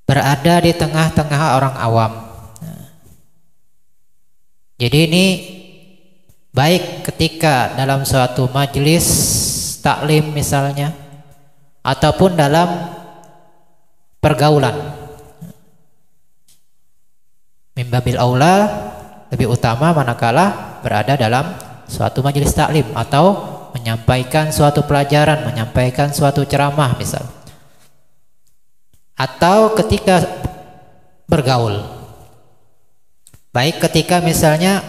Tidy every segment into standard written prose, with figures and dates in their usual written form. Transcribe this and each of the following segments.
berada di tengah-tengah orang awam. Jadi ini baik ketika dalam suatu majelis taklim misalnya, ataupun dalam pergaulan. Mimbabil aula, lebih utama manakala berada dalam suatu majelis taklim atau menyampaikan suatu pelajaran, menyampaikan suatu ceramah misal, atau ketika bergaul, baik ketika misalnya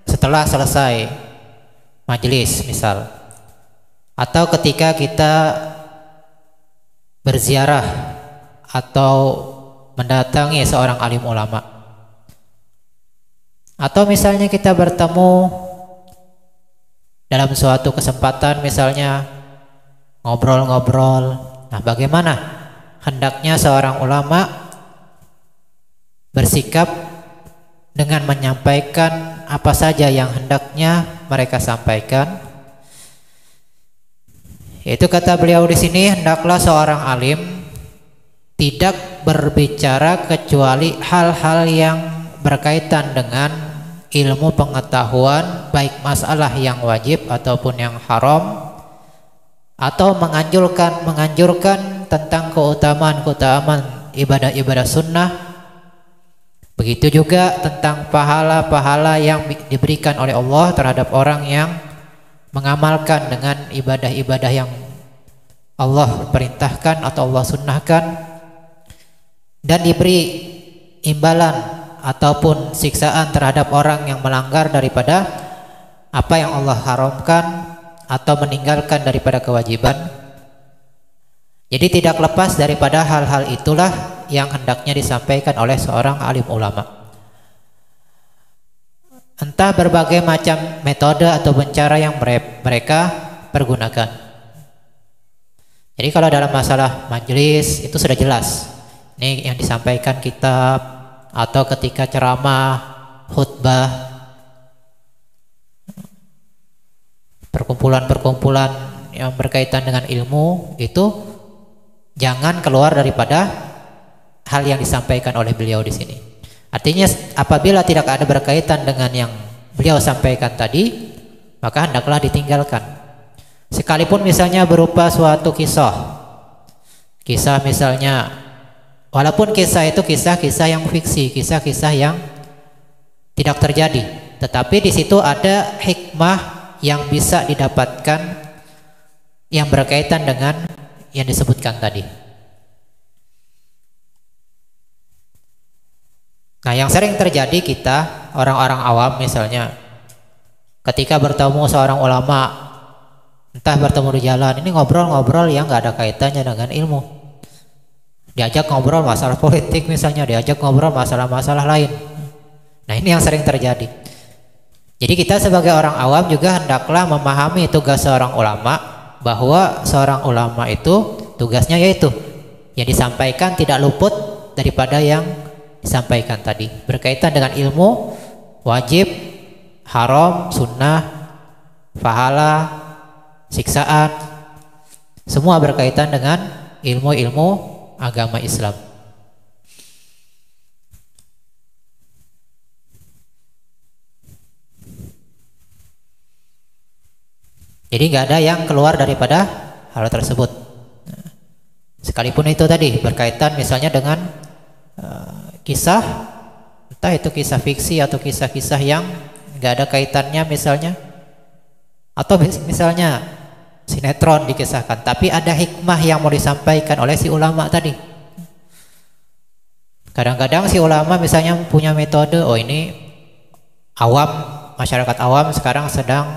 setelah selesai majelis misal, atau ketika kita berziarah atau mendatangi seorang alim ulama, atau misalnya kita bertemu dalam suatu kesempatan misalnya ngobrol-ngobrol. Nah, bagaimana hendaknya seorang ulama bersikap dengan menyampaikan apa saja yang hendaknya mereka sampaikan? Itu kata beliau di sini, hendaklah seorang alim tidak berbicara kecuali hal-hal yang berkaitan dengan ilmu pengetahuan, baik masalah yang wajib ataupun yang haram, atau menganjurkan tentang keutamaan ibadah-ibadah sunnah. Begitu juga tentang pahala-pahala yang diberikan oleh Allah terhadap orang yang mengamalkan dengan ibadah-ibadah yang Allah perintahkan atau Allah sunnahkan, dan diberi imbalan ataupun siksaan terhadap orang yang melanggar daripada apa yang Allah haramkan atau meninggalkan daripada kewajiban. Jadi tidak lepas daripada hal-hal itulah yang hendaknya disampaikan oleh seorang alim ulama. Entah berbagai macam metode atau cara yang mereka pergunakan. Jadi kalau dalam masalah majelis itu sudah jelas, ini yang disampaikan kitab, atau ketika ceramah, khutbah, perkumpulan-perkumpulan yang berkaitan dengan ilmu, itu jangan keluar daripada hal yang disampaikan oleh beliau di sini. Artinya apabila tidak ada berkaitan dengan yang beliau sampaikan tadi, maka hendaklah ditinggalkan. Sekalipun misalnya berupa suatu kisah misalnya, walaupun kisah itu kisah-kisah yang fiksi, kisah-kisah yang tidak terjadi, tetapi di situ ada hikmah yang bisa didapatkan yang berkaitan dengan yang disebutkan tadi. Nah, yang sering terjadi kita orang-orang awam misalnya, ketika bertemu seorang ulama, entah bertemu di jalan, ini ngobrol-ngobrol yang nggak ada kaitannya dengan ilmu. Diajak ngobrol masalah politik misalnya, diajak ngobrol masalah-masalah lain. Nah, ini yang sering terjadi. Jadi kita sebagai orang awam juga hendaklah memahami tugas seorang ulama, bahwa seorang ulama itu tugasnya yaitu yang disampaikan tidak luput daripada yang disampaikan tadi, berkaitan dengan ilmu, wajib, haram, sunnah, pahala, siksaan, semua berkaitan dengan ilmu-ilmu agama Islam. Jadi nggak ada yang keluar daripada hal tersebut. Sekalipun itu tadi berkaitan misalnya dengan kisah, entah itu kisah fiksi atau kisah-kisah yang nggak ada kaitannya misalnya, atau misalnya sinetron dikisahkan, tapi ada hikmah yang mau disampaikan oleh si ulama tadi. Kadang-kadang si ulama misalnya punya metode, oh ini awam, masyarakat awam sekarang sedang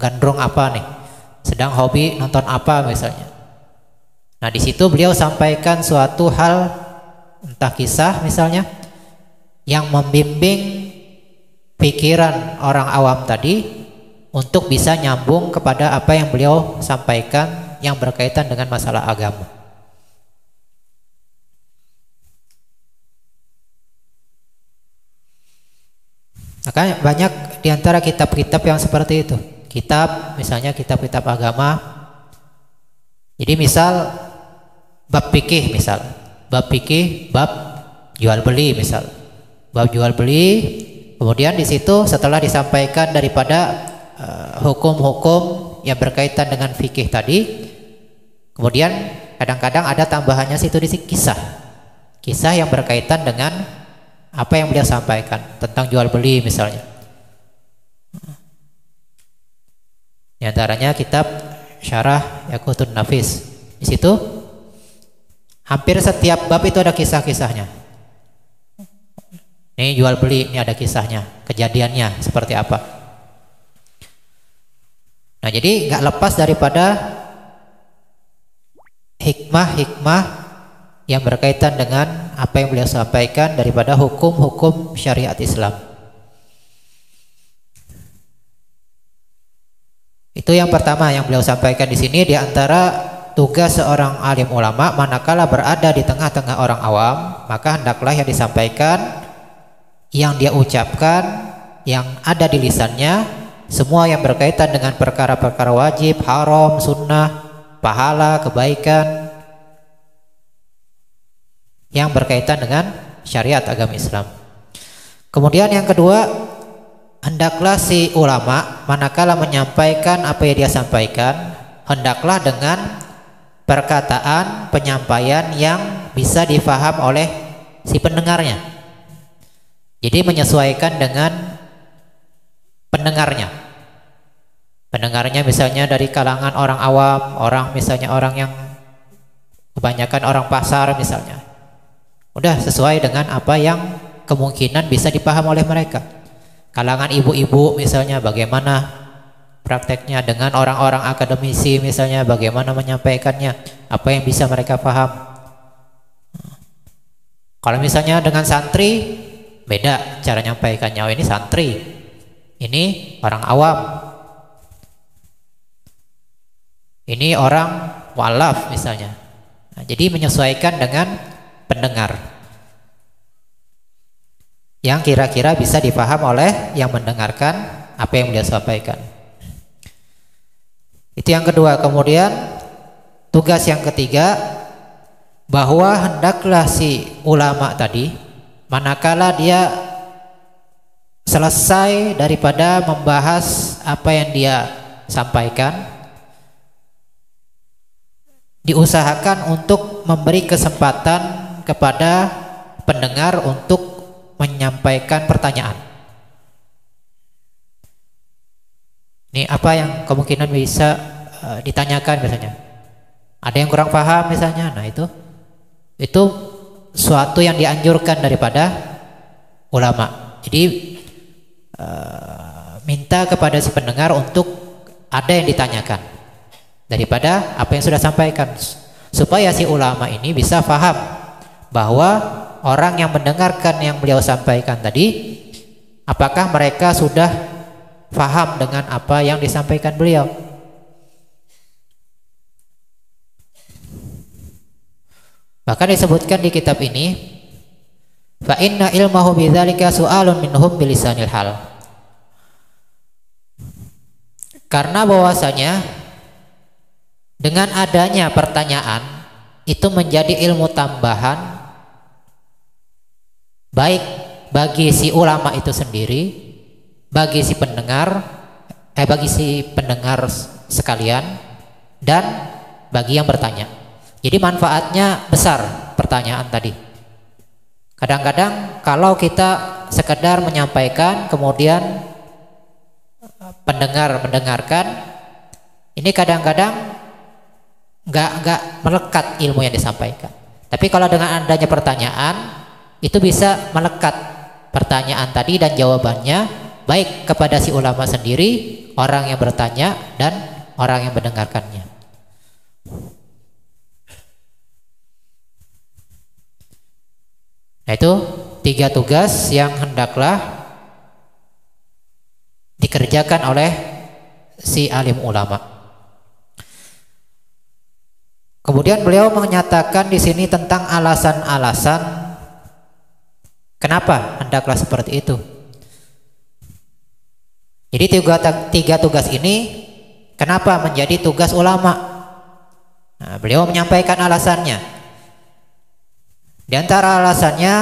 gandrung apa nih, sedang hobi nonton apa misalnya. Nah, di situ beliau sampaikan suatu hal, entah kisah misalnya, yang membimbing pikiran orang awam tadi untuk bisa nyambung kepada apa yang beliau sampaikan yang berkaitan dengan masalah agama. Maka banyak diantara kitab-kitab yang seperti itu. Kitab, misalnya kitab-kitab agama. Jadi misal bab fikih misal, bab fikih, bab jual beli misal, bab jual beli. Kemudian di situ setelah disampaikan daripada hukum-hukum yang berkaitan dengan fikih tadi, kemudian kadang-kadang ada tambahannya situ di kisah yang berkaitan dengan apa yang beliau sampaikan tentang jual beli misalnya. Di antaranya kitab Syarah Yaqutun Nafis. Di situ hampir setiap bab itu ada kisah-kisahnya. Ini jual beli, ini ada kisahnya, kejadiannya seperti apa. Nah, jadi nggak lepas daripada hikmah-hikmah yang berkaitan dengan apa yang beliau sampaikan daripada hukum-hukum syariat Islam. Itu yang pertama yang beliau sampaikan di sini. Di antara tugas seorang alim ulama manakala berada di tengah-tengah orang awam, maka hendaklah yang disampaikan, yang dia ucapkan, yang ada di lisannya, semua yang berkaitan dengan perkara-perkara wajib, haram, sunnah, pahala, kebaikan yang berkaitan dengan syariat agama Islam. Kemudian yang kedua, hendaklah si ulama manakala menyampaikan apa yang dia sampaikan, hendaklah dengan perkataan penyampaian yang bisa difaham oleh si pendengarnya. Jadi menyesuaikan dengan pendengarnya. Pendengarnya misalnya dari kalangan orang awam, orang misalnya orang yang kebanyakan orang pasar misalnya. Udah sesuai dengan apa yang kemungkinan bisa dipaham oleh mereka. Kalangan ibu-ibu misalnya bagaimana prakteknya, dengan orang-orang akademisi misalnya bagaimana menyampaikannya, apa yang bisa mereka paham. Kalau misalnya dengan santri beda cara nyampaikannya. Oh, ini santri, ini orang awam, ini orang mu'allaf misalnya. Nah, jadi menyesuaikan dengan pendengar yang kira-kira bisa dipaham oleh yang mendengarkan apa yang beliau sampaikan. Itu yang kedua. Kemudian tugas yang ketiga, bahwa hendaklah si ulama tadi manakala dia selesai daripada membahas apa yang dia sampaikan, diusahakan untuk memberi kesempatan kepada pendengar untuk menyampaikan pertanyaan. Ini apa yang kemungkinan bisa ditanyakan misalnya. Ada yang kurang paham misalnya. Nah, itu suatu yang dianjurkan daripada ulama. Jadi minta kepada si pendengar untuk ada yang ditanyakan daripada apa yang sudah sampaikan, supaya si ulama ini bisa paham bahwa orang yang mendengarkan yang beliau sampaikan tadi, apakah mereka sudah paham dengan apa yang disampaikan beliau. Bahkan disebutkan di kitab ini, fa inna ilmahu bidzalika su'alun minhum bilisanil hal. Karena bahwasanya dengan adanya pertanyaan itu menjadi ilmu tambahan baik bagi si ulama itu sendiri, bagi si pendengar, bagi si pendengar sekalian, dan bagi yang bertanya. Jadi manfaatnya besar pertanyaan tadi. Kadang-kadang kalau kita sekedar menyampaikan kemudian pendengar mendengarkan, ini kadang-kadang nggak melekat ilmu yang disampaikan. Tapi kalau dengan adanya pertanyaan, itu bisa melekat pertanyaan tadi dan jawabannya, baik kepada si ulama sendiri, orang yang bertanya, dan orang yang mendengarkannya. Nah, itu 3 tugas yang hendaklah dikerjakan oleh si alim ulama. Kemudian beliau menyatakan di sini tentang alasan-alasan kenapa hendaklah seperti itu. Jadi 3 tugas ini kenapa menjadi tugas ulama? Nah, beliau menyampaikan alasannya. Di antara alasannya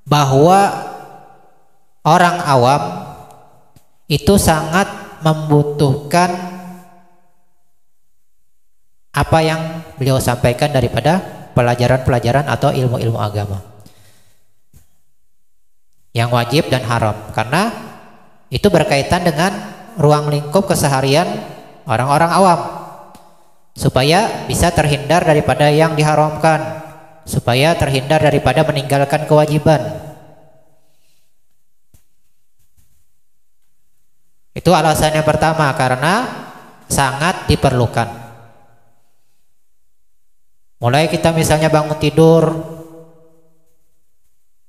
bahwa orang awam itu sangat membutuhkan apa yang beliau sampaikan daripada pelajaran-pelajaran atau ilmu-ilmu agama yang wajib dan haram, karena itu berkaitan dengan ruang lingkup keseharian orang-orang awam, supaya bisa terhindar daripada yang diharamkan, supaya terhindar daripada meninggalkan kewajiban. Itu alasan yang pertama, karena sangat diperlukan. Mulai kita misalnya bangun tidur,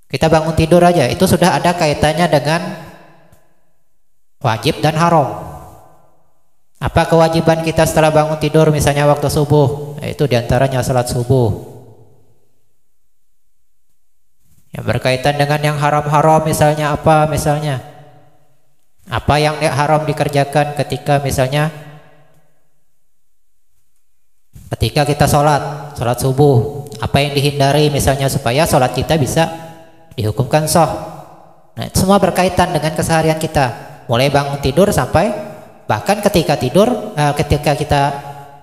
kita bangun tidur aja itu sudah ada kaitannya dengan wajib dan haram. Apa kewajiban kita setelah bangun tidur misalnya waktu subuh? Itu diantaranya salat subuh. Yang berkaitan dengan yang haram-haram misalnya apa? Misalnya apa yang haram dikerjakan ketika misalnya ketika kita sholat subuh, apa yang dihindari misalnya supaya sholat kita bisa dihukumkan sah. Nah, semua berkaitan dengan keseharian kita, mulai bangun tidur sampai bahkan ketika tidur, ketika kita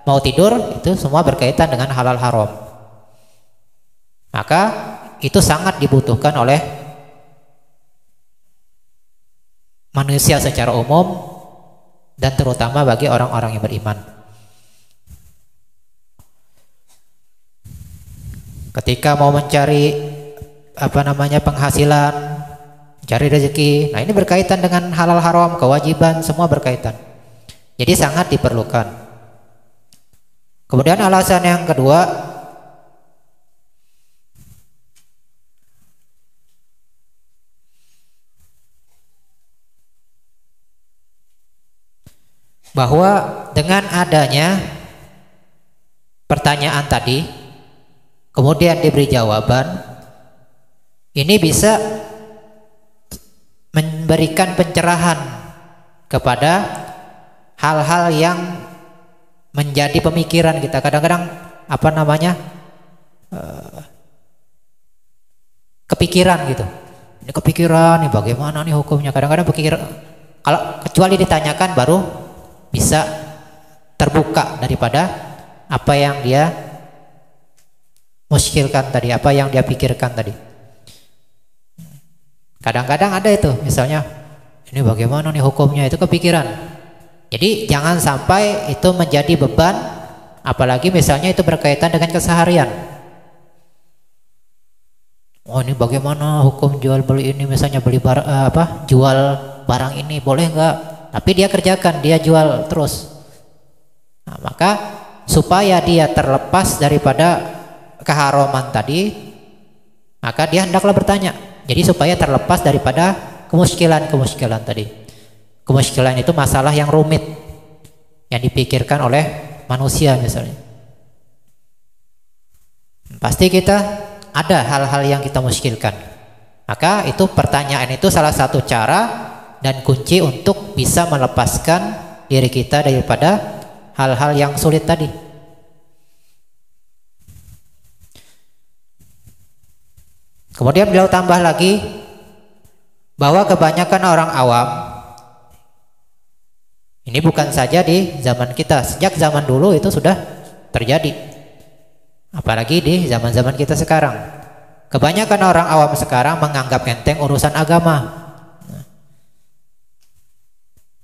mau tidur, itu semua berkaitan dengan halal haram. Maka itu sangat dibutuhkan oleh manusia secara umum dan terutama bagi orang-orang yang beriman. Ketika mau mencari penghasilan, cari rezeki, nah ini berkaitan dengan halal haram, kewajiban, semua berkaitan. Jadi sangat diperlukan. Kemudian alasan yang kedua, bahwa dengan adanya pertanyaan tadi kemudian diberi jawaban, ini bisa memberikan pencerahan kepada hal-hal yang menjadi pemikiran kita. Kadang-kadang kepikiran gitu. Ini kepikiran nih, bagaimana nih hukumnya? Kadang-kadang pikir, kalau kecuali ditanyakan baru bisa terbuka daripada apa yang dia muskilkan tadi, apa yang dia pikirkan tadi. Kadang-kadang ada itu, misalnya ini bagaimana nih hukumnya, itu kepikiran. Jadi jangan sampai itu menjadi beban, apalagi misalnya itu berkaitan dengan keseharian. Oh, ini bagaimana hukum jual beli ini, misalnya jual barang ini boleh nggak? Tapi dia kerjakan, dia jual terus. Nah, maka supaya dia terlepas daripada keharaman tadi, maka dia hendaklah bertanya. Jadi supaya terlepas daripada kemuskilan tadi. Kemuskilan itu masalah yang rumit yang dipikirkan oleh manusia misalnya. Pasti kita ada hal-hal yang kita muskilkan. Maka itu pertanyaan itu salah satu cara dan kunci untuk bisa melepaskan diri kita daripada hal-hal yang sulit tadi. Kemudian beliau tambah lagi bahwa kebanyakan orang awam, ini bukan saja di zaman kita, sejak zaman dulu itu sudah terjadi, apalagi di zaman-zaman kita sekarang. Kebanyakan orang awam sekarang menganggap enteng urusan agama.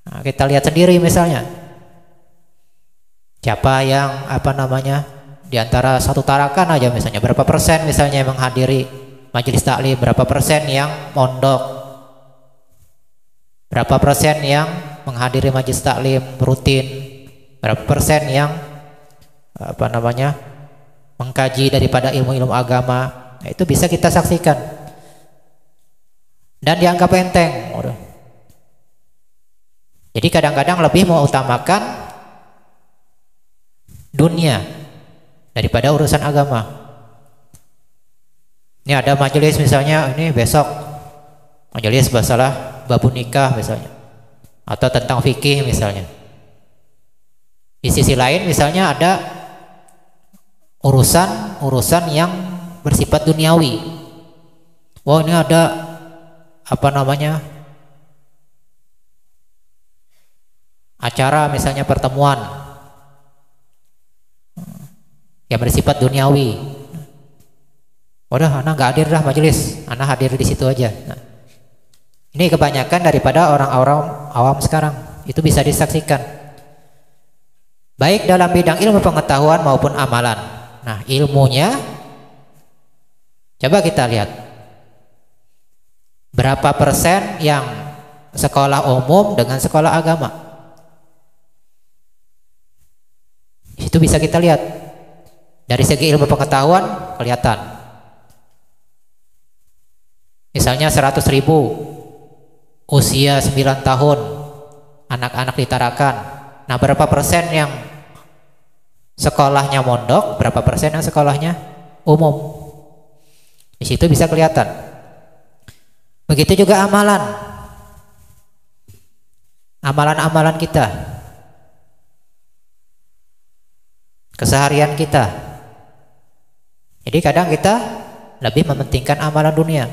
Nah, kita lihat sendiri misalnya, siapa yang di antara satu tarakan aja misalnya, berapa persen misalnya yang menghadiri majelis taklim, berapa persen yang mondok, berapa persen yang menghadiri majelis taklim rutin, berapa persen yang mengkaji daripada ilmu-ilmu agama. Nah, itu bisa kita saksikan dan dianggap enteng. Jadi kadang-kadang lebih mengutamakan dunia daripada urusan agama. Ini ada majelis misalnya, ini besok majelis masalah babun nikah misalnya, atau tentang fikih misalnya. Di sisi lain misalnya ada urusan yang bersifat duniawi. Wah, ini ada apa namanya, acara misalnya pertemuan yang bersifat duniawi. Waduh, anak nggak hadir dah majelis, anak hadir di situ aja. Nah, ini kebanyakan daripada orang-orang awam sekarang. Itu bisa disaksikan baik dalam bidang ilmu pengetahuan maupun amalan. Nah, ilmunya coba kita lihat berapa persen yang sekolah umum dengan sekolah agama. Itu bisa kita lihat dari segi ilmu pengetahuan kelihatan. Misalnya 100.000 usia 9 tahun anak-anak ditarakan. Nah, berapa persen yang sekolahnya mondok, berapa persen yang sekolahnya umum? Di situ bisa kelihatan. Begitu juga amalan. Amalan-amalan kita. Keseharian kita. Jadi kadang kita lebih mementingkan amalan dunia.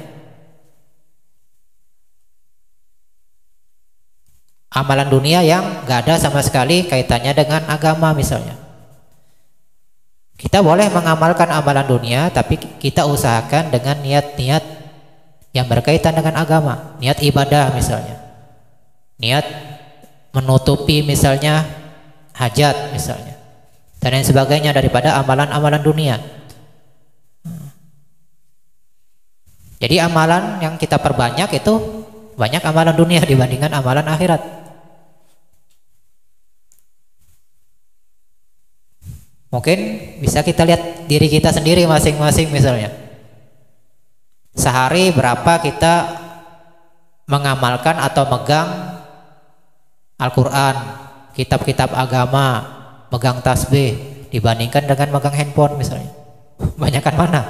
Amalan dunia yang gak ada sama sekali kaitannya dengan agama misalnya. Kita boleh mengamalkan amalan dunia, tapi kita usahakan dengan niat-niat yang berkaitan dengan agama. Niat ibadah misalnya, niat menutupi misalnya hajat misalnya, dan lain sebagainya daripada amalan-amalan dunia. Jadi amalan yang kita perbanyak itu banyak amalan dunia dibandingkan amalan akhirat. Mungkin bisa kita lihat diri kita sendiri masing-masing misalnya. Sehari berapa kita mengamalkan atau megang Al-Quran, kitab-kitab agama, megang tasbih dibandingkan dengan megang handphone misalnya. Banyakan mana?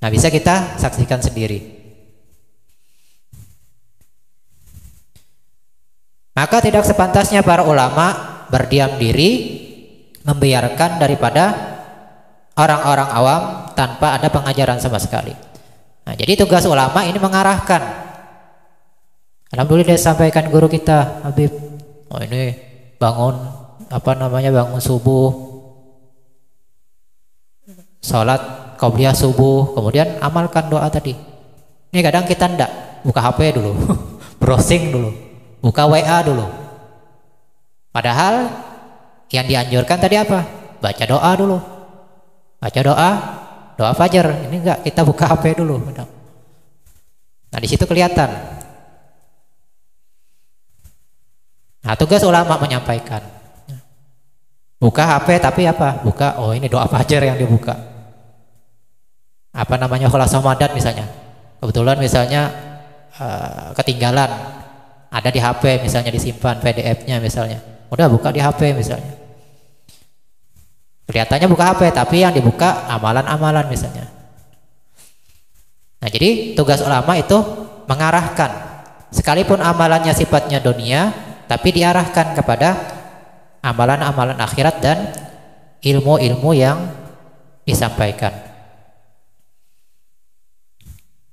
Nah, bisa kita saksikan sendiri. Maka tidak sepantasnya para ulama berdiam diri membiarkan daripada orang-orang awam tanpa ada pengajaran sama sekali. Nah, jadi tugas ulama ini mengarahkan. Alhamdulillah disampaikan guru kita Habib. Oh, ini bangun bangun subuh, sholat qobliyah subuh, kemudian amalkan doa tadi. Ini kadang kita ndak buka HP dulu, browsing dulu, buka WA dulu. Padahal yang dianjurkan tadi apa? Baca doa dulu. Baca doa fajar. Ini enggak, kita buka HP dulu. Nah, di situ kelihatan. Nah, tugas ulama menyampaikan. Buka HP tapi apa? Buka, oh ini doa fajar yang dibuka. Apa namanya, Khulasah Madat misalnya. Kebetulan misalnya ketinggalan, ada di HP misalnya, disimpan PDF-nya misalnya. Udah buka di HP misalnya. Kelihatannya buka HP, tapi yang dibuka amalan-amalan misalnya. Nah, jadi tugas ulama itu mengarahkan. Sekalipun amalannya sifatnya dunia, tapi diarahkan kepada amalan-amalan akhirat dan ilmu-ilmu yang disampaikan.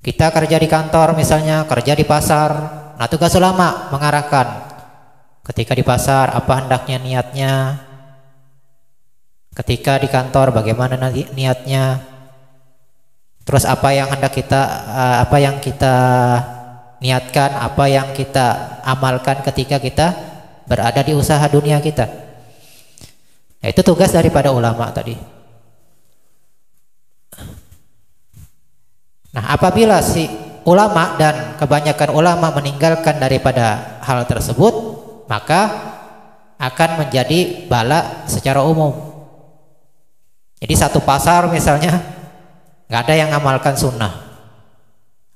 Kita kerja di kantor misalnya, kerja di pasar. Nah, tugas ulama mengarahkan. Ketika di pasar, apa hendaknya niatnya? Ketika di kantor, bagaimana niatnya? Terus apa yang hendak kita, apa yang kita niatkan, apa yang kita amalkan ketika kita berada di usaha dunia kita? Nah, itu tugas daripada ulama tadi. Nah, apabila si ulama dan kebanyakan ulama meninggalkan daripada hal tersebut, maka akan menjadi bala secara umum. Jadi satu pasar misalnya nggak ada yang ngamalkan sunnah,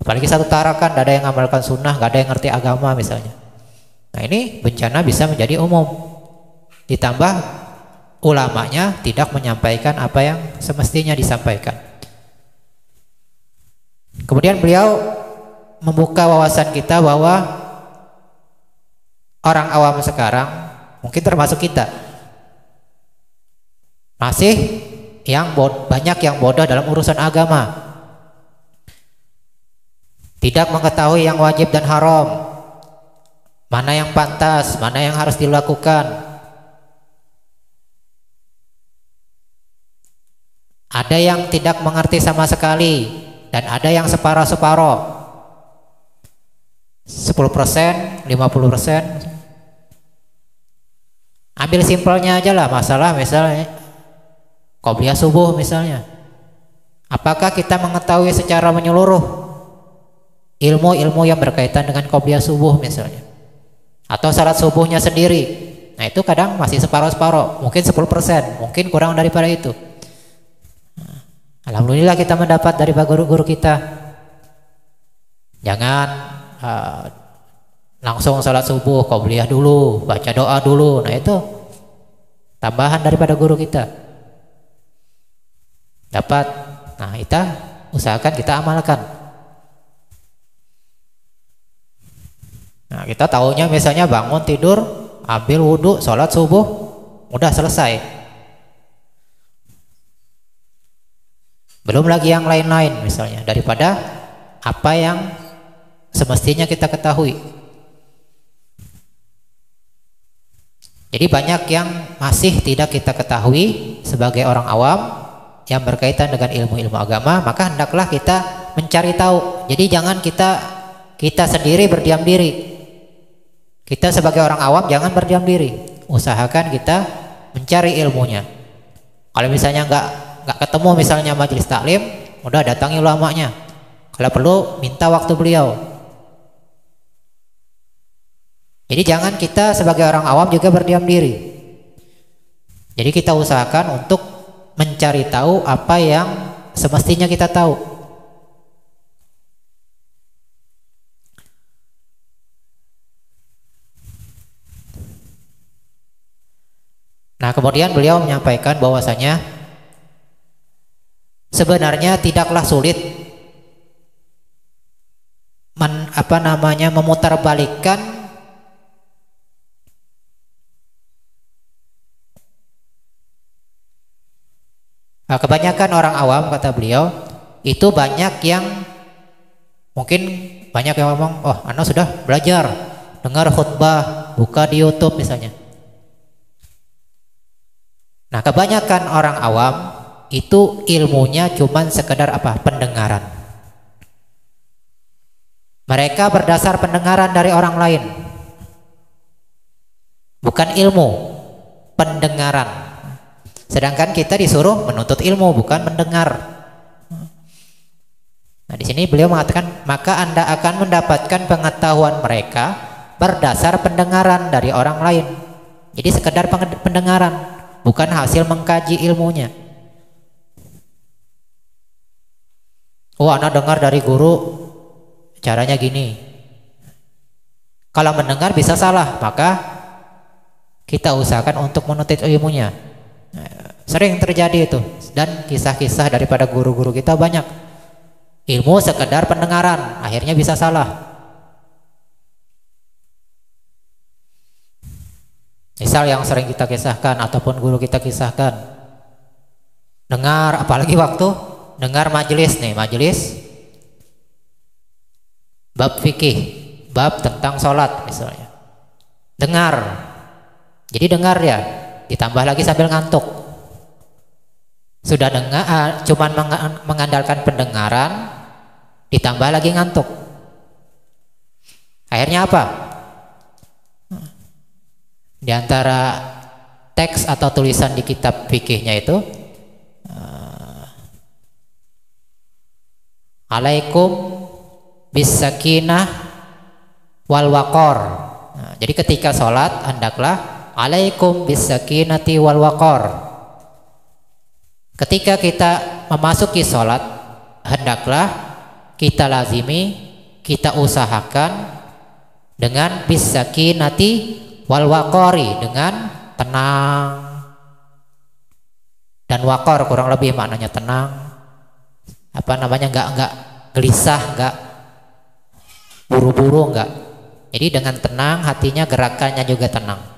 apalagi satu tarakan nggak ada yang ngamalkan sunnah, nggak ada yang ngerti agama misalnya. Nah, ini bencana bisa menjadi umum. Ditambah ulamanya tidak menyampaikan apa yang semestinya disampaikan. Kemudian beliau membuka wawasan kita bahwa orang awam sekarang, mungkin termasuk kita, masih banyak yang bodoh dalam urusan agama, tidak mengetahui yang wajib dan haram, mana yang pantas, mana yang harus dilakukan. Ada yang tidak mengerti sama sekali, dan ada yang separuh-separuh, 10%, 50%. Ambil simpelnya aja lah masalah misalnya qobliyah subuh misalnya. Apakah kita mengetahui secara menyeluruh ilmu-ilmu yang berkaitan dengan qobliyah subuh misalnya, atau salat subuhnya sendiri? Nah itu kadang masih separuh-separuh, mungkin 10%, mungkin kurang daripada itu. Alhamdulillah kita mendapat dari guru-guru kita. Jangan langsung salat subuh, qobliyah dulu, baca doa dulu. Nah itu tambahan daripada guru kita dapat. Nah kita usahakan kita amalkan. Nah kita tahunya misalnya bangun tidur, ambil wudhu, sholat subuh, udah selesai. Belum lagi yang lain-lain misalnya daripada apa yang semestinya kita ketahui. Jadi banyak yang masih tidak kita ketahui sebagai orang awam yang berkaitan dengan ilmu-ilmu agama, maka hendaklah kita mencari tahu. Jadi jangan kita sendiri berdiam diri. Kita sebagai orang awam jangan berdiam diri. Usahakan kita mencari ilmunya. Kalau misalnya nggak ketemu misalnya majelis taklim, udah datangi ulamanya. Kalau perlu minta waktu beliau. Jadi jangan kita sebagai orang awam juga berdiam diri. Jadi kita usahakan untuk mencari tahu apa yang semestinya kita tahu. Nah kemudian beliau menyampaikan bahwasanya sebenarnya tidaklah sulit memutarbalikkan kebanyakan orang awam, kata beliau, itu banyak yang mungkin banyak yang ngomong, oh Anda sudah belajar, dengar khutbah, buka di YouTube misalnya. Nah kebanyakan orang awam itu ilmunya cuman sekedar apa? Pendengaran. Mereka berdasar pendengaran dari orang lain, bukan ilmu, pendengaran. Sedangkan kita disuruh menuntut ilmu, bukan mendengar. Nah di sini beliau mengatakan, maka Anda akan mendapatkan pengetahuan mereka berdasar pendengaran dari orang lain. Jadi sekedar pendengaran, bukan hasil mengkaji ilmunya. Oh, Anda dengar dari guru caranya gini. Kalau mendengar bisa salah, maka kita usahakan untuk menuntut ilmunya. Sering terjadi itu, dan kisah-kisah daripada guru-guru kita banyak. Ilmu sekedar pendengaran, akhirnya bisa salah. Misal yang sering kita kisahkan ataupun guru kita kisahkan, dengar, apalagi waktu dengar majelis nih, majelis bab fikih, bab tentang sholat misalnya, dengar. Jadi dengar ya, ditambah lagi sambil ngantuk. Sudah dengar, cuman mengandalkan pendengaran, ditambah lagi ngantuk. Akhirnya apa? Di antara teks atau tulisan di kitab fikihnya itu, alaikum bisakinah wal waqar. Nah, jadi ketika sholat hendaklah alaikum bisakinati wal waqar. Ketika kita memasuki sholat, hendaklah kita lazimi, kita usahakan dengan bisakinati wal waqari, dengan tenang. Dan waqar kurang lebih maknanya tenang. Apa namanya, enggak gelisah, enggak buru-buru, enggak. Jadi dengan tenang, hatinya gerakannya juga tenang.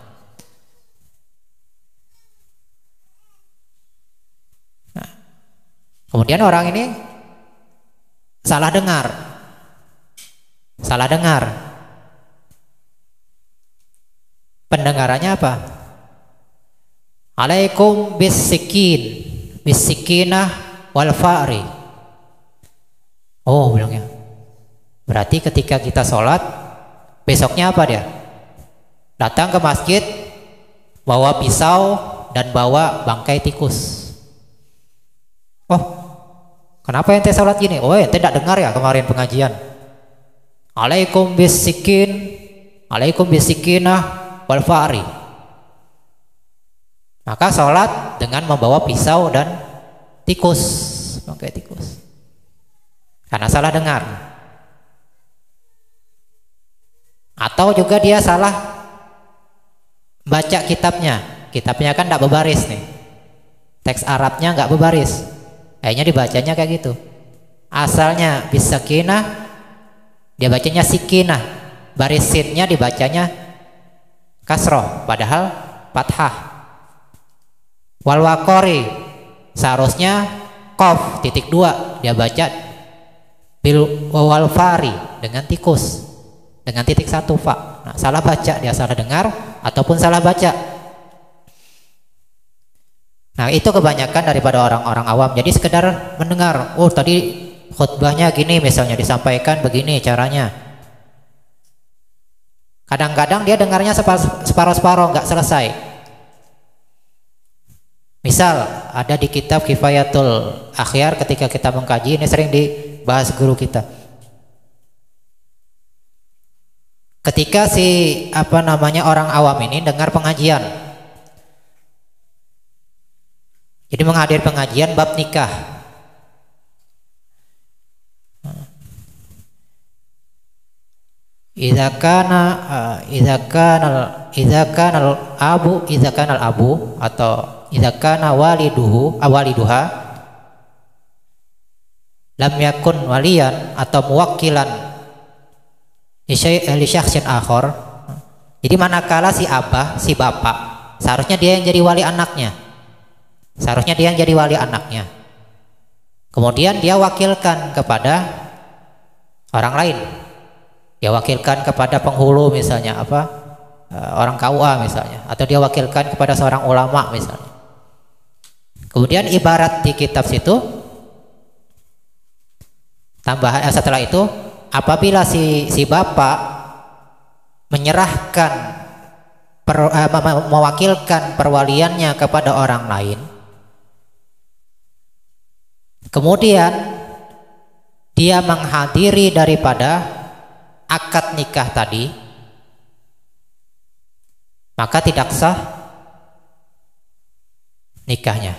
Kemudian orang ini salah dengar. Pendengarannya apa? Alaikum bisikinah wal fa'ri. Oh, bilangnya. Berarti ketika kita sholat, besoknya apa dia? Datang ke masjid, bawa pisau dan bawa bangkai tikus. Oh, kenapa ente sholat gini? Oh, ente tidak dengar ya kemarin pengajian. Alaikum bisikinah wal fa'ri. Maka sholat dengan membawa pisau dan tikus, bangkai tikus. Karena salah dengar. Atau juga dia salah baca kitabnya. Kitabnya kan tidak berbaris nih. Teks Arabnya nggak berbaris. Kayaknya dibacanya kayak gitu. Asalnya bisakinah, dia bacanya sikinah. Baris sinnya dibacanya kasroh, padahal fathah. Wal waqori, seharusnya qaf titik 2, dia baca bil wal fari dengan tikus, dengan titik 1 fa. Nah, salah baca, dia salah dengar ataupun salah baca. Nah, itu kebanyakan daripada orang-orang awam. Jadi sekedar mendengar, oh tadi khutbahnya gini misalnya, disampaikan begini caranya. Kadang-kadang dia dengarnya separuh-separuh, nggak selesai. Misal ada di kitab Kifayatul Akhyar, ketika kita mengkaji ini sering dibahas guru kita. Ketika orang awam ini dengar pengajian, jadi menghadir pengajian bab nikah. Idza kana al abu atau idza kana waliduha lam yakun waliyan atau muwakkilan li syakhsin akhar. Jadi manakala si abah, si bapak, seharusnya dia yang jadi wali anaknya. Kemudian dia wakilkan kepada orang lain. Dia wakilkan kepada penghulu misalnya orang KUA misalnya, atau dia wakilkan kepada seorang ulama misalnya. Kemudian ibarat di kitab situ setelah itu, apabila si bapak menyerahkan mewakilkan perwaliannya kepada orang lain, kemudian dia menghadiri daripada akad nikah tadi, maka tidak sah nikahnya.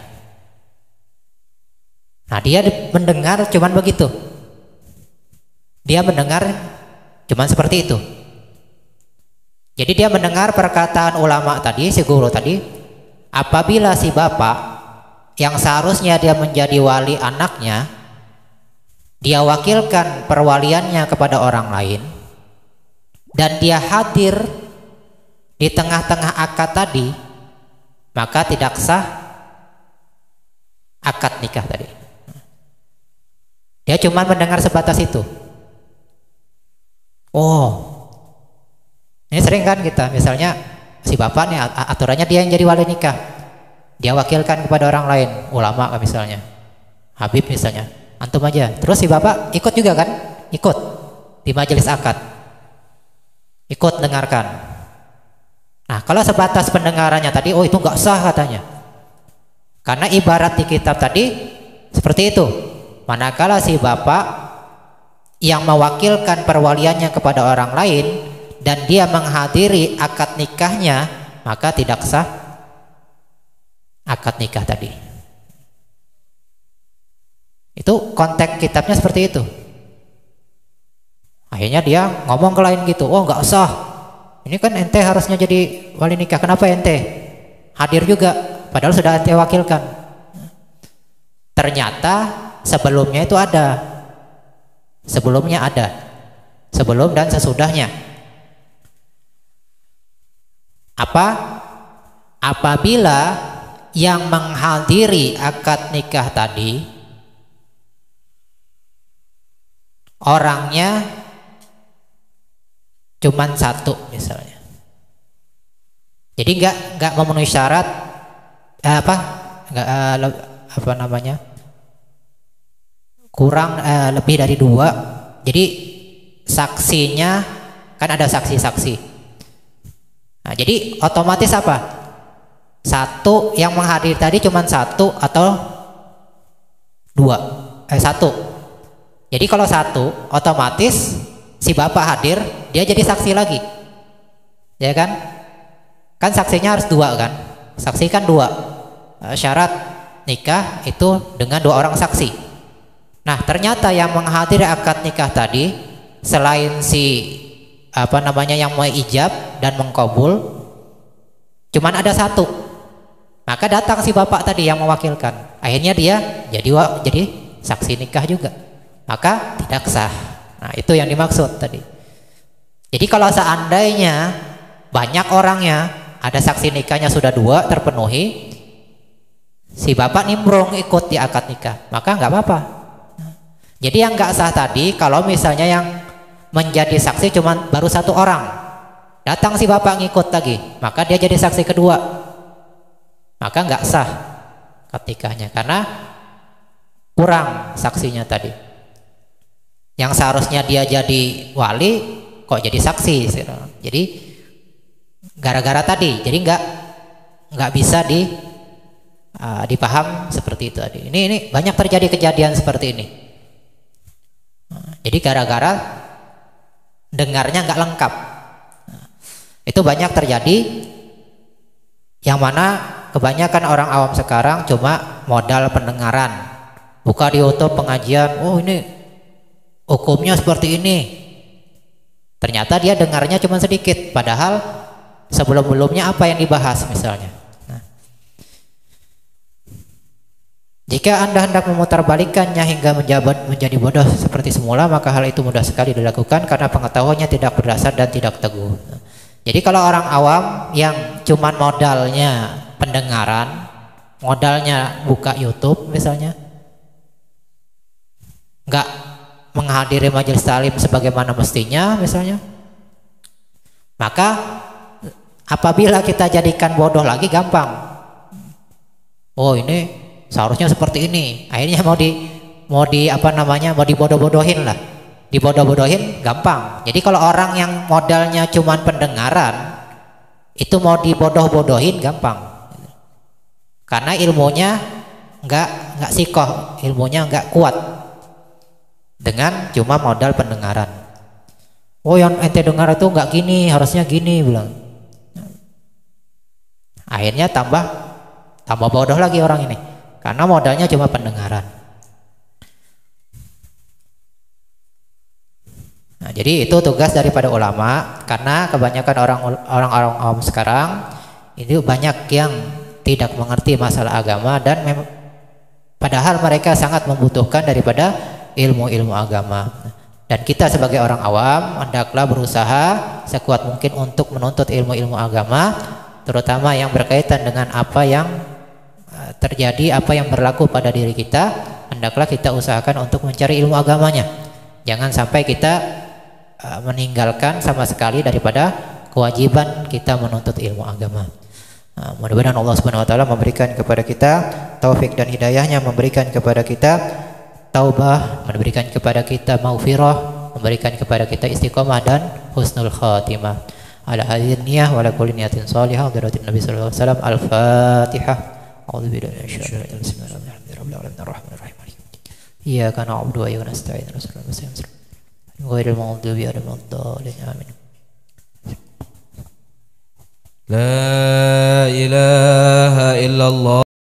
Nah, dia mendengar cuman begitu. Dia mendengar cuman seperti itu. Jadi dia mendengar perkataan ulama tadi, si guru tadi, apabila si bapak yang seharusnya dia menjadi wali anaknya, dia wakilkan perwaliannya kepada orang lain, dan dia hadir di tengah-tengah akad tadi, maka tidak sah akad nikah tadi. Dia cuma mendengar sebatas itu. Oh, ini sering kan kita, misalnya si bapak nih aturannya dia yang jadi wali nikah, dia wakilkan kepada orang lain, ulama misalnya, Habib misalnya, antum aja. Terus si bapak ikut juga kan, ikut di majelis akad, ikut dengarkan. Nah, kalau sebatas pendengarannya tadi, oh itu nggak sah katanya, karena ibarat di kitab tadi seperti itu. Manakala si bapak yang mewakilkan perwaliannya kepada orang lain dan dia menghadiri akad nikahnya, maka tidak sah akad nikah tadi. Itu konteks kitabnya seperti itu. Akhirnya dia ngomong ke lain gitu, oh nggak sah, ini kan ente harusnya jadi wali nikah, kenapa ente hadir juga padahal sudah ente wakilkan. Ternyata sebelumnya itu ada, sebelum dan sesudahnya. Apabila yang menghadiri akad nikah tadi orangnya cuman satu misalnya. Jadi nggak memenuhi syarat kurang lebih dari 2. Jadi saksinya kan ada saksi-saksi. Nah, jadi otomatis apa? Satu yang menghadiri tadi cuman 1 atau 2? 1. Jadi kalau 1 otomatis si bapak hadir, dia jadi saksi lagi, ya kan? Kan saksinya harus 2 kan? Saksi kan 2. Syarat nikah itu dengan 2 orang saksi. Nah ternyata yang menghadiri akad nikah tadi selain si yang mau ijab dan mengkabul cuman ada 1, maka datang si bapak tadi yang mewakilkan. Akhirnya dia jadi saksi nikah juga, maka tidak sah. Nah itu yang dimaksud tadi. Jadi kalau seandainya banyak orangnya, ada saksi nikahnya sudah 2 terpenuhi, si bapak nimbrung ikut di akad nikah, maka nggak apa-apa. Jadi yang nggak sah tadi kalau misalnya yang menjadi saksi cuma baru 1 orang, datang si bapak ngikut lagi, maka dia jadi saksi kedua, maka nggak sah akad nikahnya karena kurang saksinya tadi. Yang seharusnya dia jadi wali kok jadi saksi. Jadi gara-gara tadi, jadi nggak bisa dipaham seperti itu tadi. Ini banyak terjadi kejadian seperti ini. Jadi gara-gara dengarnya nggak lengkap. Itu banyak terjadi, yang mana kebanyakan orang awam sekarang cuma modal pendengaran. Buka di YouTube pengajian, oh ini hukumnya seperti ini. Ternyata dia dengarnya cuma sedikit, padahal sebelum-belumnya apa yang dibahas misalnya. Jika Anda hendak memutarbalikannya hingga menjadi bodoh seperti semula, maka hal itu mudah sekali dilakukan karena pengetahuannya tidak berdasar dan tidak teguh. Jadi kalau orang awam yang cuman modalnya pendengaran, modalnya buka YouTube misalnya, nggak menghadiri majelis taklim sebagaimana mestinya misalnya, maka apabila kita jadikan bodoh lagi gampang. Oh ini seharusnya seperti ini, akhirnya mau dibodoh-bodohin lah, dibodoh-bodohin gampang. Jadi kalau orang yang modalnya cuman pendengaran itu mau dibodoh-bodohin gampang, karena ilmunya nggak sikoh, ilmunya nggak kuat dengan cuma modal pendengaran. Oh yang ente dengar itu nggak gini, harusnya gini bilang. Akhirnya tambah bodoh lagi orang ini, karena modalnya cuma pendengaran. Nah, jadi itu tugas daripada ulama, karena kebanyakan orang-orang awam sekarang itu banyak yang tidak mengerti masalah agama dan padahal mereka sangat membutuhkan daripada ilmu-ilmu agama. Dan kita sebagai orang awam hendaklah berusaha sekuat mungkin untuk menuntut ilmu-ilmu agama, terutama yang berkaitan dengan apa yang terjadi, apa yang berlaku pada diri kita. Hendaklah kita usahakan untuk mencari ilmu agamanya. Jangan sampai kita meninggalkan sama sekali daripada kewajiban kita menuntut ilmu agama. Mudah-mudahan Allah Subhanahu wa taala memberikan kepada kita taufik dan hidayahnya, memberikan kepada kita taubah, memberikan kepada kita maghfirah, memberikan kepada kita istiqomah dan husnul khatimah. Ala hadhihi niyyah wa ala kulli niyatin shalihah hadaratin Nabi sallallahu alaihi wasallam. Al-Fatihah. A'udzu billahi minasy syaitonir rajim. Bismillahirrahmanirrahim. Iyyaka na'budu wa iyyaka nasta'in. Ghairil maghdubi 'alaihim waladdallin. Amin. La ilaha illallah.